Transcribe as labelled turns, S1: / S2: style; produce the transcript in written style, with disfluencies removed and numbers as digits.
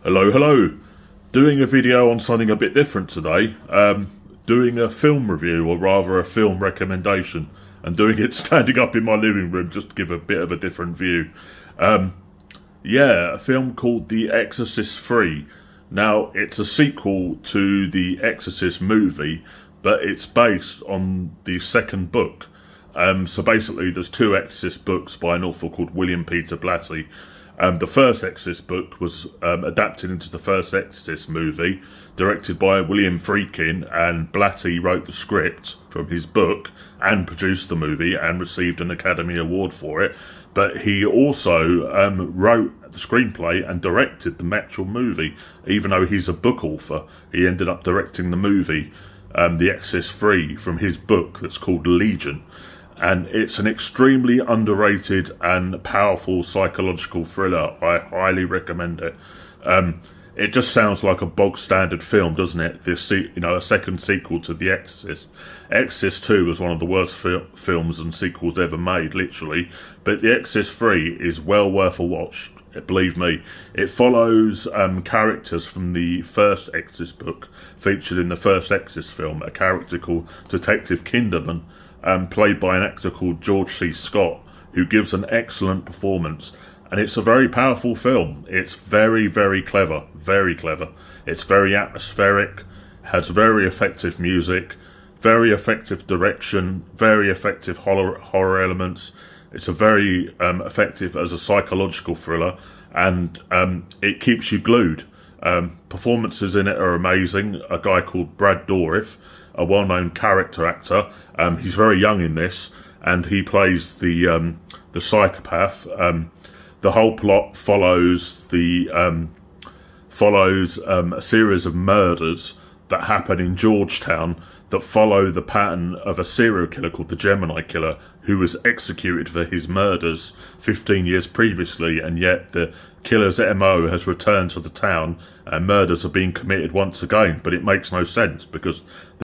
S1: Hello, hello. Doing a video on something a bit different today. Doing a film review, or rather a film recommendation, and doing it standing up in my living room just to give a bit of a different view. Yeah, a film called The Exorcist 3. Now, it's a sequel to the Exorcist movie, but it's based on the second book. So basically, there's two Exorcist books by an author called William Peter Blatty. The first Exorcist book was adapted into the first Exorcist movie, directed by William Friedkin, and Blatty wrote the script from his book and produced the movie and received an Academy Award for it. But he also wrote the screenplay and directed the actual movie. Even though he's a book author, he ended up directing the movie, The Exorcist 3, from his book that's called Legion. And it's an extremely underrated and powerful psychological thriller. I highly recommend it. It just sounds like a bog standard film, doesn't it? This, a second sequel to The Exorcist. Exorcist 2 was one of the worst films and sequels ever made, literally. But The Exorcist 3 is well worth a watch. Believe me. It follows characters from the first Exorcist book, featured in the first Exorcist film. A character called Detective Kinderman, played by an actor called George C. Scott, who gives an excellent performance. And it's a very powerful film. It's very, very clever. Very clever. It's very atmospheric, has very effective music, very effective direction, very effective horror elements. It's a very effective as a psychological thriller, and it keeps you glued. Performances in it are amazing. A guy called Brad Dourif, a well-known character actor. He's very young in this, and he plays the psychopath. The whole plot follows a series of murders that happen in Georgetown that follow the pattern of a serial killer called the Gemini Killer, who was executed for his murders 15 years previously, and yet the killer's MO has returned to the town and murders are being committed once again. But it makes no sense, because